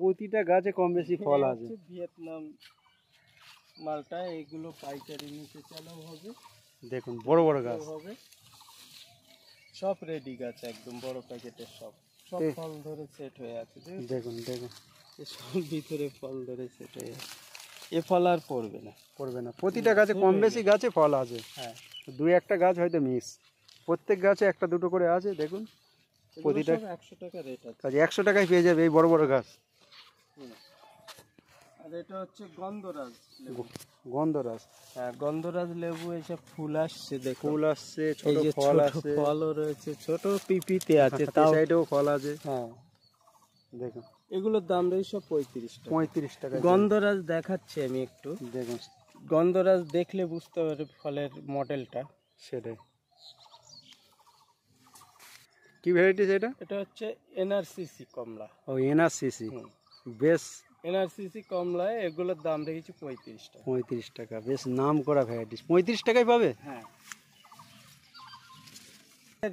প্রতিটা গাছে কম বেশি ফল আছে। ভিয়েতনাম মালটা, এগুলো পাইকারি নিতে চালাও হবে। দেখুন বড় বড় গাছ হবে, সব রেডি গাছ, একদম বড় প্যাকেটের সব ফল ধরে সেট হয়ে আছে। দেখুন দেখুন সব ভিতরে ফল ধরে সেট হয়ে আছে, এ ফল আর পড়বে না। প্রতিটা গাছে কম বেশি গাছে ফল আছে। হ্যাঁ, দুই একটা গাছ হয়তো মিস, প্রত্যেক গাছে একটা দুটো করে আছে। দেখুন প্রতিটা 100 টাকা রেট আছে, কাজে 100 টাকায় পেয়ে যাবে এই বড় বড় গাছ। আর এটা হচ্ছে গন্ধরাজ লেবু। গন্ধরাজ, হ্যাঁ গন্ধরাজ লেবু, এসব ফুল আসছে, দেখো ফুল আসছে, ছোট ফল আছে, ফলও রয়েছে, ছোট পিপিতে আছে, তাও সাইডেও ফল আছে। হ্যাঁ দেখুন এগুলোর দাম রয়েছে 35 টাকা। গন্ধরাজ দেখাচ্ছি আমি একটু, দেখুন গন্ধরাজ দেখলে বুঝতে পারবে ফলের মডেলটা। সেটাই, কি ভ্যারাইটি সেটা? এটা হচ্ছে এনআরসিসি কমলা। ও এনআরসিসি, বেশ এনআরসিসি কমলা, এগুলোর দাম রেখেছি 35 টাকা। 35 টাকা, বেশ নাম করা ভ্যারাইটি। 35 টাকায় পাবে? হ্যাঁ।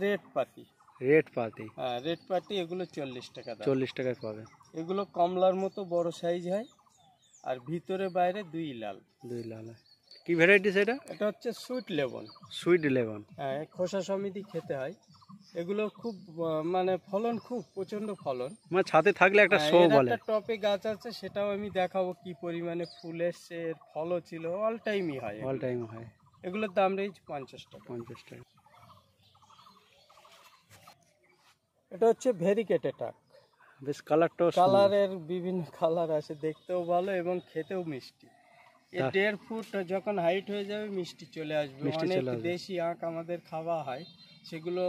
রেড পাতি, রেড পাতি, হ্যাঁ রেড পাতি, এগুলো 40 টাকা দাম। 40 টাকায় পাবে। এগুলো কমলার মতো বড় সাইজ হয়, আর ভিতরে বাইরে দুই লাল। কি ভ্যারাইটি সেটা? এটা হচ্ছে সুইট লেবন। সুইট লেবন, হ্যাঁ খোসা সমিতি খেতে হয়। এগুলো খুব মানে ফলন খুব প্রচন্ড ফলন, মানে ছাদে থাকলে একটা শো বলে। একটা টপে গাছ আছে, সেটাও আমি দেখাবো কি পরিমাণে ফুল এসছে, এর ফলও ছিল, অল টাইমই হয়, অল টাইম হয়। এগুলোর দাম রয়েছে 50 টাকা। 50 টাকা। এটা হচ্ছে ভেরিকেটেড আখ, বেশ কালারটাও, কালারের বিভিন্ন কালার আছে, দেখতেও ভালো এবং খেতেও মিষ্টি। এর 1.5 ফুট যখন হাইট হয়ে যাবে মিষ্টি চলে আসবে। অনেক দেশি আখ আমাদের খাওয়া হয়, সেগুলো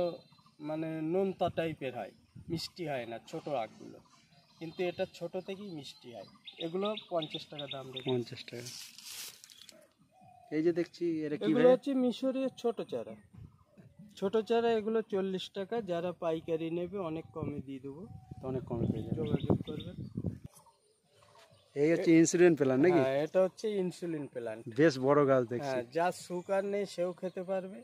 মানে নোনতা টাইপের হয়, মিষ্টি হয় না ছোট আখগুলো, কিন্তু এটা ছোট থেকেই মিষ্টি হয়। এগুলো 50 টাকা দাম। 50 টাকা। এই যে দেখছি এগুলো হচ্ছে মিশরীয় ছোট চারা, ছোট চারা, এগুলো 40 টাকা। যারা পাইকারি নেবে অনেক কমে দিয়ে দেবো, অনেক কমে পেয়ে যাবে, যোগাযোগ করবেন। এই হচ্ছে ইনসুলিন প্ল্যান্ট নাকি? হ্যাঁ এটা হচ্ছে ইনসুলিন প্ল্যান্ট, বেশ বড় গাছ দেখছি। হ্যাঁ যার সুগার নেই সেও খেতে পারবে,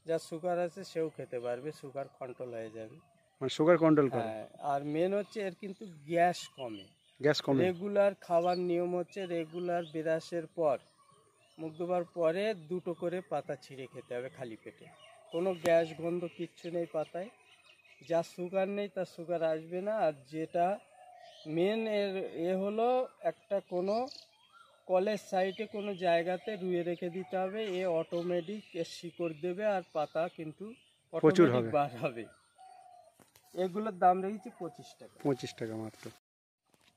যার সুগার আছে সেও খেতে পারবে, সুগার কন্ট্রোল হয়ে যাবে, মানে সুগার কন্ট্রোল করে। হ্যাঁ আর মেন হচ্ছে এর কিন্তু গ্যাস কমে। রেগুলার খাওয়ার নিয়ম হচ্ছে রেগুলার ব্রাশের পর, মুখ ধোবার পরে 2টো করে পাতা ছিঁড়ে খেতে হবে খালি পেটে। কোনো গ্যাস গন্ধ কিচ্ছু নেই পাতায়। যার সুগার নেই তার সুগার আসবে না। আর যেটা মেন এর হলো একটা কোনো কলের সাইডে কোনো জায়গাতে রুয়ে রেখে দিতে হবে, এ অটোমেটিক শিকড় দেবে আর পাতা কিন্তু প্রচুর বার হবে। এগুলোর দাম রেখেছি 25 টাকা। 25 টাকা মাত্র।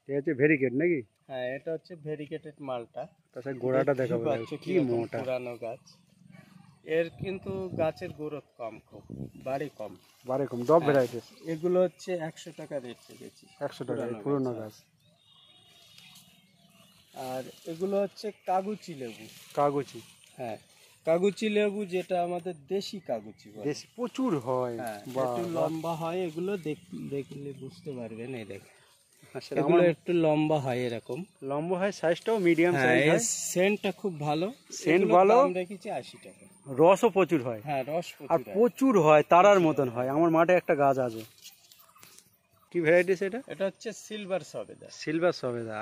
এটা হচ্ছে ভেরিকেট নাকি? হ্যাঁ এটা হচ্ছে ভেরিকেটেড মালটা। তাছাড়া গোড়াটা দেখাবো কি মোটা, পুরানো গাছ, এর কিন্তু গাছের গ্রোথ কম, খুব বাড়ি কম, ডব ভ্যারাইটি। এগুলো হচ্ছে 100 টাকা রেট রেখেছি, 100 টাকা পুরনো গাছ। আর এগুলো হচ্ছে কাগুচি লেবু। কাগুচি, হ্যাঁ কাগুচি লেবু, যেটা আমাদের দেশি কাগুচি বলে। দেশি প্রচুর হয়, একটু লম্বা হয়, এগুলো দেখলে বুঝতে পারবেন। এই দেখ, এগুলো একটু লম্বা হয়, এরকম লম্বা হয়, সাইজটাও মিডিয়াম সাইজ হয়। সেন্টটা খুব ভালো, সেন্ট ভালো, দাম রেখেছি 80 টাকা। রসও প্রচুর হয়। হ্যাঁ রস আর প্রচুর হয়, তারার মতন হয়। আমার মাঠে একটা গাছ আছে। কি ভ্যারাইটি সেটা? এটা হচ্ছে সিলভার সবেদা। সিলভার সবেদা,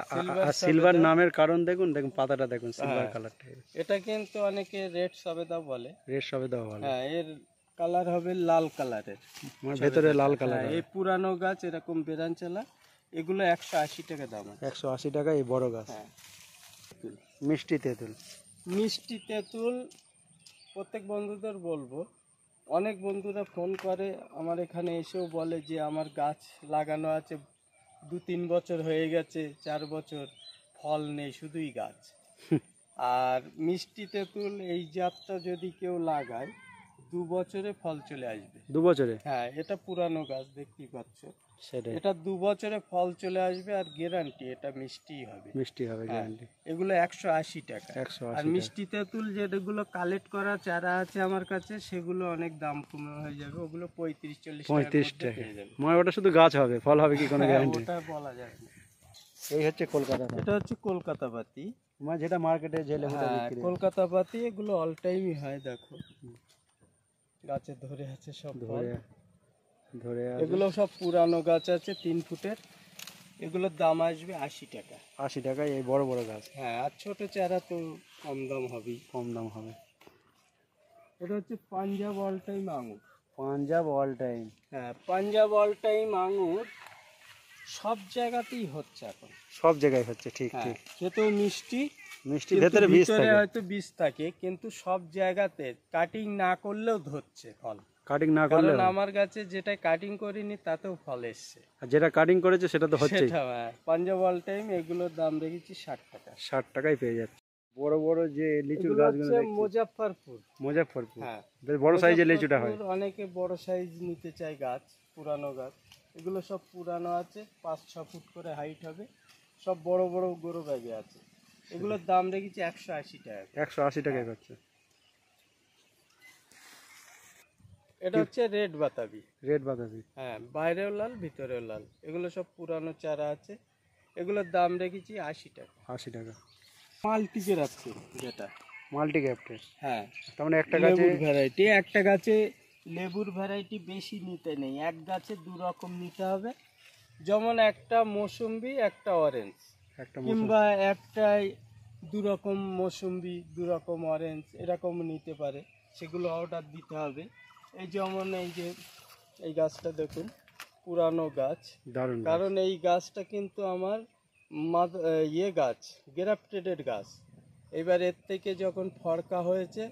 আর সিলভার নামের কারণ দেখুন, পাতাটা দেখুন সিলভার কালারটা। এটা কিন্তু অনেকে রেড সবেদা বলে। রেড সবেদা বলে। হ্যাঁ এর কালার হবে লাল কালারের, মানে ভেতরে লাল কালার। এই পুরানো গাছ এরকম বেরানচালা, এগুলো 180 টাকা দাম। 180 টাকা এই বড় গাছ। হ্যাঁ মিষ্টি তেঁতুল, মিষ্টি তেঁতুল প্রত্যেক বন্ধুদের বলবো। অনেক বন্ধুরা ফোন করে আমার এখানে এসেও বলে যে আমার গাছ লাগানো আছে 2-3 বছর হয়ে গেছে, 4 বছর, ফল নেই, শুধুই গাছ। আর মিষ্টি তেঁতুল এই জাতটা যদি কেউ লাগায় 2 বছরে ফল চলে আসবে। 2 বছরে? হ্যাঁ এটা পুরানো গাছ, দেখতেই পাচ্ছ, সেটাই। এটা 2 বছরে ফল চলে আসবে, আর গ্যারান্টি এটা মিষ্টি হবে, গ্যারান্টি। এগুলো 180 টাকা। আর মিষ্টি তেঁতুল যেগুলো কালেক্ট করা চারা আছে আমার কাছে, সেগুলো অনেক দাম কমে হয়ে যাবে, ওগুলো 35-40 টাকা পেয়ে যাবে। মানে ওটা শুধু গাছ হবে, ফল হবে কি কোনো গ্যারান্টি? ওটা বলা যায় না। এই হচ্ছে কলকাতা, এটা হচ্ছে কলকাতা পাতি, মানে যেটা মার্কেটে যে লেবুটা বিক্রি হয়। কলকাতা পাতি, এগুলো অল টাইমই হয়। দেখো গাছে ধরে আছে সব ফল, এগুলো সব পুরানো গাছ আছে 3 ফুটের। এগুলোর দাম আসবে 80 টাকা। 80 টাকায় এই বড় বড় গাছ। হ্যাঁ, আর ছোট চারা তো কম দাম হবেই। কম দাম হবে। এটা হচ্ছে পাঞ্জাব অল টাইম আঙুর। Punjab all time. হ্যাঁ, পাঞ্জাব অল টাইম আঙুর সব জায়গাতেই হচ্ছে এখন। সব জায়গায় হচ্ছে, ঠিক হ্যাঁ, ঠিক। খেতেও মিষ্টি, মিষ্টি, ভেতরে বীজ থাকে। হয়তো বীজ থাকে, কিন্তু সব জায়গাতে কাটিং না করলেও ধরছে ফল। কাটিং না করলে, কারণ আমার গাছে যেটা কাটিং করিনি তাতেও ফল এসছে, আর যেটা কাটিং করেছে সেটা তো হচ্ছে। পাঞ্জাব অল টাইম এগুলোর দাম রেখেছি 60 টাকা। 60 টাকায় পেয়ে যাচ্ছে। বড় বড় যে লিচুর গাছগুলো দেখছি, মুজাফফরপুর। মুজাফফরপুর। হ্যাঁ, বেশ বড় সাইজের লিচুটা হয়। অনেকে বড় সাইজ নিতে চায় গাছ, পুরানো গাছ। এগুলো সব পুরানো আছে, 5-6 ফুট করে হাইট হবে, সব বড় বড় গরু ব্যাগে আছে। এগুলোর দাম রেখেছি 180 টাকা। 180 টাকায় পাচ্ছে। এটা হচ্ছে রেড বাতাবি। রেড বাতাবি। হ্যাঁ, বাইরেও লাল ভিতরেও লাল। এগুলো সব পুরানো চারা আছে, এগুলোর দাম রেখেছি 80 টাকা। 80 টাকা। মাল্টিকের আছে যেটা, মাল্টি ক্যাপ্টের। হ্যাঁ, তার মানে একটা গাছে ভ্যারাইটি, একটা গাছে লেবুর ভ্যারাইটি বেশি নিতে নেই, এক গাছে 2 রকম নিতে হবে। যেমন একটা মৌসুম্বি, একটা অরেঞ্জ, কিংবা একটাই 2 রকম মৌসুম্বি 2 রকম অরেঞ্জ এরকম নিতে পারে, সেগুলো অর্ডার দিতে হবে। এই যেমন এই যে এই গাছটা দেখুন, পুরানো গাছ, দারুণ। কারণ এই গাছটা কিন্তু আমার গাছ, গ্রাফটেডের গাছ। এবার এর থেকে যখন ফরকা হয়েছে,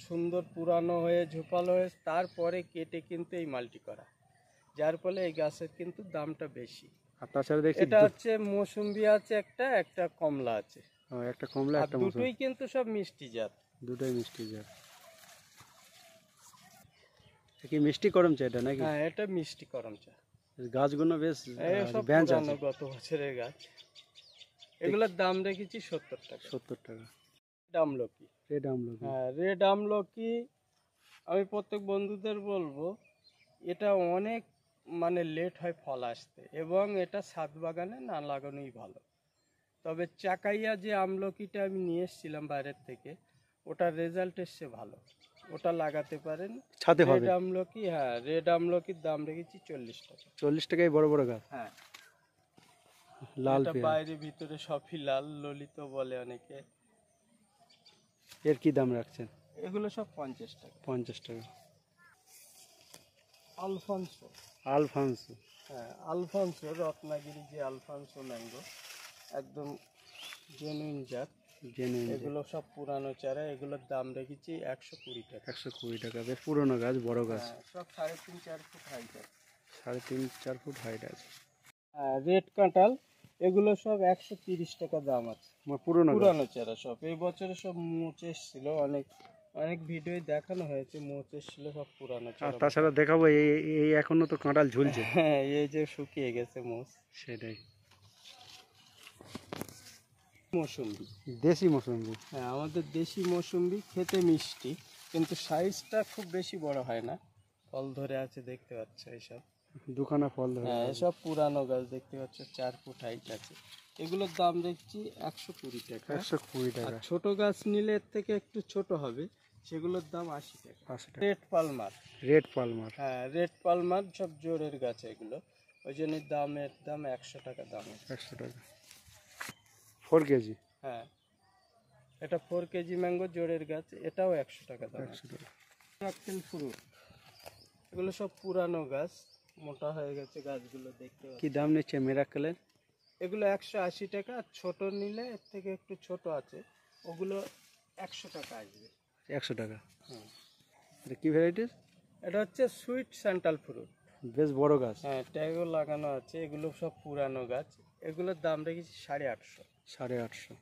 সুন্দর পুরানো হয়ে ঝোপালো হয়ে, তারপরে কেটে কিন্তু এই মালটি করা, যার ফলে এই গাছের কিন্তু দামটা বেশি। আর তাছাড়া দেখছি এটা হচ্ছে মৌসুম্বি আছে, একটা কমলা আছে। একটা কমলা, একটা মৌসুম্বি। দুটোই কিন্তু সব মিষ্টি জাত। দুটোই মিষ্টি জাত। কি মিষ্টি করম চা এটা নাকি? হ্যাঁ, এটা মিষ্টি করম চা। গাছগুলো বেশ বেঞ্চ আছে, গত বছরের গাছ। এগুলোর দাম রেখেছি 70 টাকা। 70 টাকা। আমলকি, রেড আমলকি। হ্যাঁ, রেড আমলকি আমি প্রত্যেক বন্ধুদের বলবো, এটা অনেক লেট হয় ফল আসতে, এবং এটা ছাদ বাগানে না লাগানোই ভালো। তবে চাকাইয়া যে আমলকিটা আমি নিয়ে এসেছিলাম বাইরের থেকে, ওটার রেজাল্ট এসছে ভালো, ওটা লাগাতে পারেন ছাদে হবে। রেড আমলকি, হ্যাঁ, রেড আমলকির দাম রেখেছি 40 টাকা। 40 টাকায় বড় বড় গাছ। হ্যাঁ, লাল বাইরে ভিতরে সবই লাল, ললিত বলে অনেকে। এর কি দাম রাখছেন? এগুলো সব 50 টাকা। 50 টাকা। আলফানসো। আলফানসো। হ্যাঁ, আলফানসো, রত্নাগিরি যে আলফানসো ম্যাঙ্গো, একদম জেনুইন জাত। এগুলো সব পুরানো চারা, এগুলোর দাম রেখেছি 120 টাকা। 120 টাকা। বেশ পুরনো গাছ, বড় গাছ। সব 3.5-4 ফুট হাইট আছে। 3.5-4 ফুট হাইট আছে। হ্যাঁ, রেড কাঁঠাল, এগুলো সব 130 টাকা দাম আছে। পুরনো চারা সব। এই বছরে সব মোচ এসেছিল, অনেক ভিডিও দেখানো হয়েছে, মোচ এসেছিল সব পুরানো চারা। তাছাড়া দেখাবো এই এখনো তো কাঁঠাল ঝুলছে। হ্যাঁ, এই যে শুকিয়ে গেছে মোচ। সেটাই। মৌসুম্বি, দেশি মৌসুম্বি। হ্যাঁ, আমাদের দেশি মৌসুম্বি, খেতে মিষ্টি, কিন্তু সাইজটা খুব বেশি বড় হয় না। ফল ধরে আছে, দেখতে পাচ্ছ এইসব দুখানা ফল ধরে। হ্যাঁ, এসব পুরানো গাছ, দেখতে পাচ্ছ 4 ফুট হাইট আছে। এগুলোর দাম দেখছি 120 টাকা। 120 টাকা। ছোট গাছ নিলে এর থেকে একটু ছোট হবে, সেগুলোর দাম 80 টাকা। 80 টাকা। Red Palmer. Red Palmer. হ্যাঁ, রেড পালমার সব জোরের গাছ এগুলো, ওই জন্য দাম 100 টাকা দাম। 100 টাকা। 4 কেজি। হ্যাঁ, এটা 4 কেজি ম্যাঙ্গো জোরের গাছ, এটাও 100 টাকা দাম। 100 টাকা। মিরাক্কেল ফ্রুট, এগুলো সব পুরানো গাছ, মোটা হয়ে গেছে গাছগুলো, দেখতে পাচ্ছি। কি দাম নিচ্ছে মিরাক্কেলের? এগুলো 180 টাকা। ছোট নিলে এর থেকে একটু ছোট আছে, ওগুলো 100 টাকা আসবে। 100 টাকা। হুম। এটা কি ভ্যারাইটিস? এটা হচ্ছে সুইট সেন্ট্রাল ফ্রুট। বেশ বড় গাছ। হ্যাঁ, ট্যাগও লাগানো আছে। এগুলো সব পুরানো গাছ, এগুলোর দাম রেখেছি 850। 850।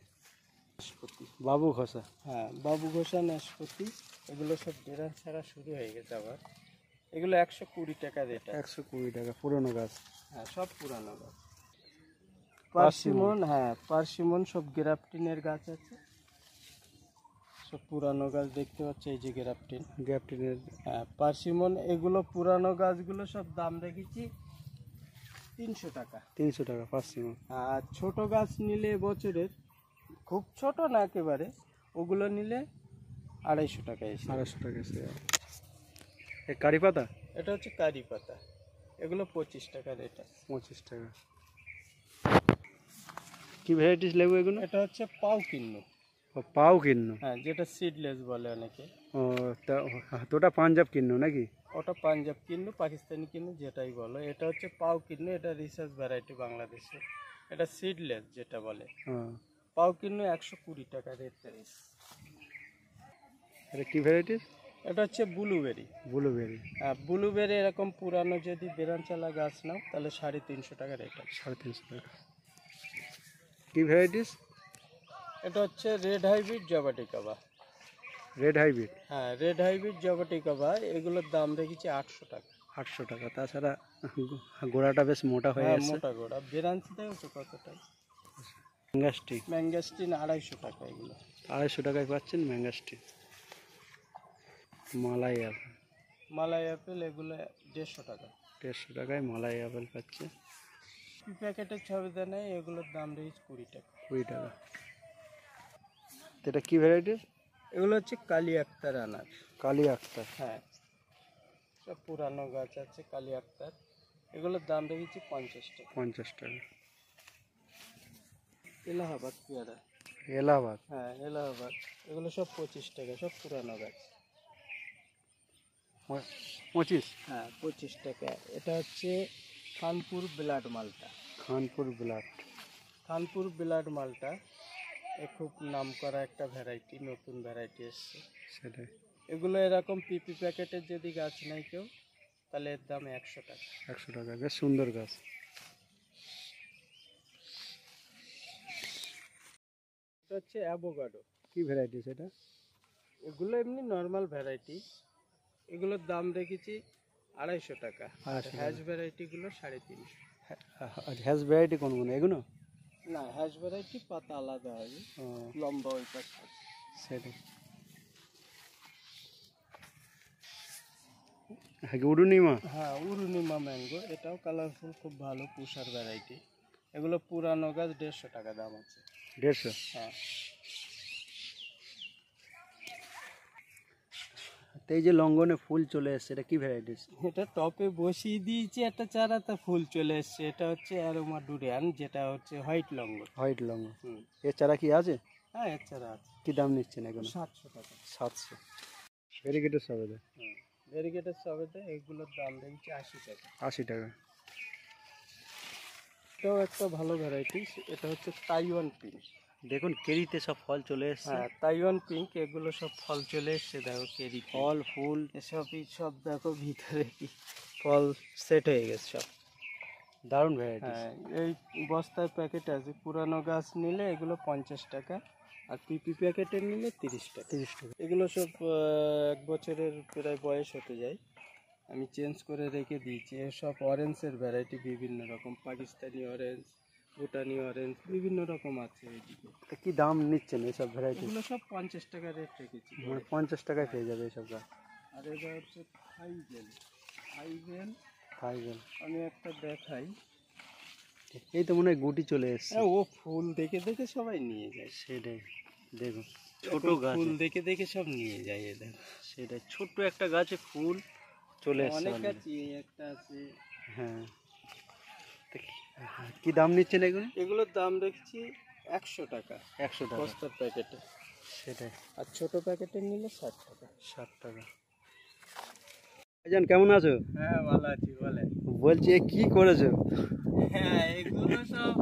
বাবু ঘোষা। হ্যাঁ, বাবু ঘোষা নাশপাতি, এগুলো সব ডেরা ছাড়া শুরু হয়ে গেছে আবার। এগুলো 120 টাকা রেট। 120 টাকা। পুরনো গাছ। হ্যাঁ, সব পুরানো গাছ। পার্সিমন, হ্যাঁ, পার্সিমন সব গ্রাফটিনের গাছ আছে, সব পুরানো গাছ, দেখতে পাচ্ছ এই যে গ্রাফটিনের। হ্যাঁ, পার্সিমন, এগুলো পুরানো গাছগুলো সব দাম রেখেছি 300 টাকা। 300 টাকা পার্সিমন। আর ছোট গাছ নিলে বছরের, খুব ছোট না একেবারে, ওগুলো নিলে 250 টাকা এসে। 250 টাকা। এই কারি পাতা? এটা হচ্ছে কারি পাতা, এগুলো 25 টাকা রেট আছে। 25 টাকা। কি ভ্যারাইটিস লেবু এগুলো? এটা হচ্ছে পাও কিন্নু। পাও কিন্নু, হ্যাঁ, যেটা সিডলেস বলে অনেকে। ও তা তোটা পাঞ্জাব কিন্নু নাকি? ওটা পাঞ্জাব কিন্নু, পাকিস্তানি কিন্নু, যেটাই বলো। এটা হচ্ছে পাও কিন্নু, এটা রিসার্চ ভ্যারাইটি বাংলাদেশে। এটা সিডলেস যেটা বলে। পাও কিন্নু 120 টাকা রেট প্রাইস। এটা কি ভ্যারাইটিস? এটা হচ্ছে ব্লুবেরি। ব্লুবেরি, হ্যাঁ, ব্লুবেরি এরকম পুরানো যদি বেরানচালা গাছ নাও তাহলে 350 টাকা রেট আছে। 350 টাকা। কি ভ্যারাইটিস? এটা হচ্ছে রেড হাইব্রিড জবাটিকাবা। Red hybrid? হ্যাঁ, রেড হাইব্রিড জবাটিকাবা, এগুলোর দাম রেখেছি 800 টাকা। 800 টাকা। তাছাড়া গোড়াটা বেশ মোটা হয়ে হ্যাঁ, আছে। মোটা গোড়া। বেরানচি দেখছো কতটা? ম্যাঙ্গাস্টিন, ম্যাঙ্গাস্টিন 250 টাকা এগুলো। 250 টাকায় পাচ্ছেন ম্যাঙ্গাস্টিন। মালাই আপেল, মালাই আপেল এগুলো 150 টাকা। 150 টাকায় মালাই আপেল পাচ্ছে। প্যাকেটের ছবিতে নেই, এগুলোর দাম রেখেছি 20 টাকা। 20 টাকা। এটা কি ভ্যারাইটিস? এগুলো হচ্ছে কালি আক্তার আনার। কালি আক্তার? হ্যাঁ, সব পুরানো গাছ আছে কালি আক্তার। এগুলোর দাম রেখেছি 50 টাকা। 50 টাকা। এলাহাবাদ পেয়ারা। এলাহাবাদ? হ্যাঁ, এলাহাবাদ। এগুলো সব 25 টাকা, সব পুরানো গাছ। 25? হ্যাঁ, 25 টাকা। এটা হচ্ছে খানপুর ব্লাড মালটা। খানপুর ব্লাড? খানপুর ব্লাড মালটা এ খুব নামকরা একটা ভ্যারাইটি, নতুন ভ্যারাইটি এসছে। সেটাই। এগুলো এরকম পিপি প্যাকেটের যদি গাছ নেয় কেউ, তাহলে এর দাম 100 টাকা। 100 টাকা, বেশ সুন্দর গাছ। এটা হচ্ছে অ্যাভোকাডো। কি ভ্যারাইটিস এটা? এগুলো এমনি নর্মাল ভ্যারাইটি। এগুলোর দাম রেখেছি 250 টাকা। হ্যাজ ভ্যারাইটিগুলো 350। হ্যাজ ভ্যারাইটি কোনগুলো এগুলো? না, হ্যাজ ভ্যারাইটি পাতা আলাদা হবে, লম্বা ওই পাশে। সেটাই। উরুনিমা? হ্যাঁ, উরুনিমা ম্যাঙ্গো, এটাও কালারফুল, খুব ভালো পুষার ভ্যারাইটি। এগুলো পুরানো গাছ, 150 টাকা দাম আছে। 150? হ্যাঁ। তো এই যে লঙ্ঘনে ফুল চলে এসছে, এটা কি ভ্যারাইটিস? এটা টপে বসিয়ে দিয়েছি একটা চারা, তা ফুল চলে এসছে। এটা হচ্ছে অ্যারোমা ডুরিয়ান, যেটা হচ্ছে হোয়াইট লঙ্ঘন। হোয়াইট লঙ্ঘন? এর চারা কি আছে? হ্যাঁ, এর চারা আছে। কি দাম নিচ্ছেন এখন? 700 টাকা। 700? ভেরিগেটেড সবেদা? ভেরিগেটেড সবেদা, এগুলোর দাম রেখেছি 80 টাকা। 80 টাকা। এটাও একটা ভালো ভ্যারাইটি। এটা হচ্ছে তাইওয়ান পিঙ্ক। দেখুন কেরিতে সব ফল চলে এসছে। হ্যাঁ, তাইওয়ান পিঙ্ক, এগুলো সব ফল চলে এসছে। দেখো কেরি, ফল ফুল এসবই সব দেখো ভিতরে কি ফল সেট হয়ে গেছে সব। দারুণ ভ্যারাইটি। হ্যাঁ, এই বস্তায় প্যাকেট আছে। পুরানো গাছ নিলে এগুলো 50 টাকা, আর পিপি প্যাকেটের নিলে 30 টাকা। 30 টাকা। এগুলো সব 1 বছরের প্রায় বয়স হতে যায়, আমি চেঞ্জ করে রেখে দিয়েছি। এসব অরেঞ্জের ভ্যারাইটি বিভিন্ন রকম, পাকিস্তানি অরেঞ্জ, ভুটানি অরেঞ্জ, বিভিন্ন রকম আছে এইদিকে। তা কি দাম নিচ্ছেন এইসব ভ্যারাইটি? এগুলো সব 50 টাকা রেট রেখেছি। মানে 50 টাকায় পেয়ে যাবে এইসব গাছ। আর এটা হচ্ছে থাইভেল। থাইভেল থাইভেল আমি একটা দেখাই। এই তো মনে হয় গুটি চলে এসছে। হ্যাঁ, ও ফুল দেখে দেখে সবাই নিয়ে যায়। সেটাই, দেখুন ছোট গাছ, ফুল দেখে দেখে সব নিয়ে যায়। এ দেখো, সেটাই ছোট্ট একটা গাছে ফুল চলে এসছে অনেক already। আছে, এই একটা আছে। হ্যাঁ, কি দাম নিচ্ছেন এগুলো? এগুলোর দাম রেখেছি 100 টাকা। 100 টাকা বস্তার প্যাকেটে। সেটাই। আর ছোট প্যাকেটের নিলে 60 টাকা। 60 টাকা। ভাইজান কেমন আছো? হ্যাঁ, ভালো আছি। বলে বলছি এ কি করেছো? হ্যাঁ, এগুলো সব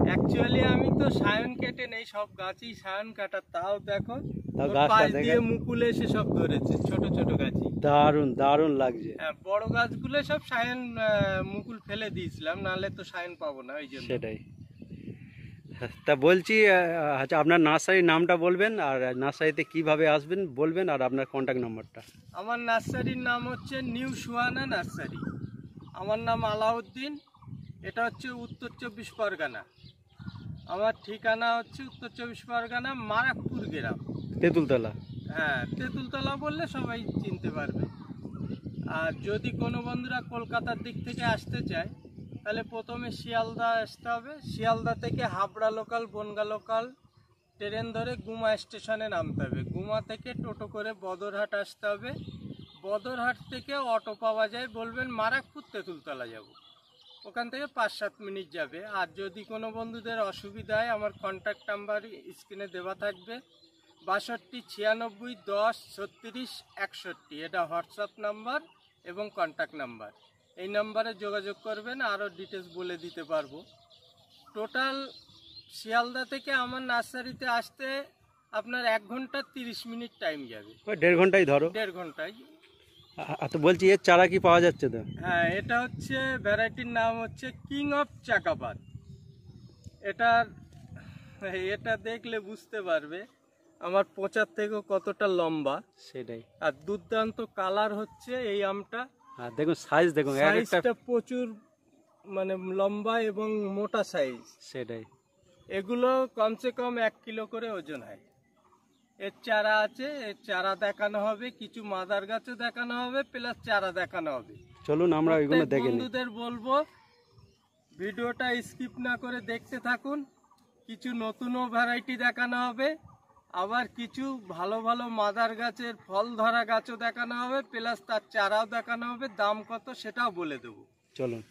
অ্যাকচুয়ালি আমি তো সায়ন কেটে নেই, সব গাছই সায়ন কাটা। তাও দেখো তাও ওর গাছটা পাশ দেখে দিয়ে মুকুল এসে সব ধরেছে, ছোট ছোট গাছই। দারুণ দারুণ লাগছে। হ্যাঁ, বড় গাছগুলো সব সায়ন মুকুল ফেলে দিয়েছিলাম, নাহলে তো সায়ন পাবো না, ওই জন্য। সেটাই। তা বলছি আচ্ছা, আপনার নার্সারির নামটা বলবেন, আর নার্সারিতে কিভাবে আসবেন বলবেন, আর আপনার কন্ট্যাক্ট নাম্বারটা। আমার নার্সারির নাম হচ্ছে নিউ সুহানা নার্সারি। আমার নাম আলাউদ্দিন। এটা হচ্ছে উত্তর 24 পরগনা। আমার ঠিকানা হচ্ছে উত্তর 24 পরগনা, মারাকপুর গ্রাম, তেঁতুলতলা। হ্যাঁ, তেঁতুলতলা বললে সবাই চিনতে পারবে। আর যদি কোনো বন্ধুরা কলকাতার দিক থেকে আসতে চায়, তাহলে প্রথমে শিয়ালদা আসতে হবে। শিয়ালদা থেকে Habra local, Bongaon local train ধরে গুমা স্টেশনে নামতে হবে। গুমা থেকে টোটো করে বদরহাট আসতে হবে। বদরহাট থেকে অটো পাওয়া যায়, বলবেন মারাকপুর তেঁতুলতলা যাব। ওখান থেকে 5-7 মিনিট যাবে। আর যদি কোনো বন্ধুদের অসুবিধা হয়, আমার কন্ট্যাক্ট নাম্বার স্ক্রিনে দেওয়া থাকবে, 62 96 10 36 61। এটা হোয়াটসঅ্যাপ নাম্বার এবং কন্ট্যাক্ট নাম্বার। এই নাম্বারে যোগাযোগ করবেন, আরও ডিটেলস বলে দিতে পারবো। টোটাল শিয়ালদা থেকে আমার নার্সারিতে আসতে আপনার 1 ঘন্টা 30 মিনিট টাইম যাবে। ওই 1.5 ঘন্টাই ধরো। 1.5 ঘন্টায়। তো বলছি এর চারা কি পাওয়া যাচ্ছে তো? হ্যাঁ, এটা হচ্ছে ভ্যারাইটির নাম হচ্ছে কিং অফ চাকাপাত। এটা দেখলে বুঝতে পারবে আমার পোঁচার থেকেও কতটা লম্বা। সেটাই। আর দুর্দান্ত কালার হচ্ছে এই আমটা। আর দেখুন সাইজ দেখুন, সাইজটা প্রচুর মানে লম্বা এবং মোটা সাইজ। সেটাই। এগুলো কমসে কম 1 কিলো করে ওজন হয়। এর চারা আছে, এর চারা দেখানো হবে, কিছু মাদার গাছও দেখানো হবে, প্লাস চারা দেখানো হবে। চলুন আমরা ওইগুলো দেখে নিই। বন্ধুদের বলবো ভিডিওটা স্কিপ না করে দেখতে থাকুন। কিছু নতুনও ভ্যারাইটি দেখানো হবে, আবার কিছু ভালো ভালো মাদার গাছের ফল ধরা গাছও দেখানো হবে, প্লাস তার চারাও দেখানো হবে। দাম কত সেটাও বলে দেবো। চলুন।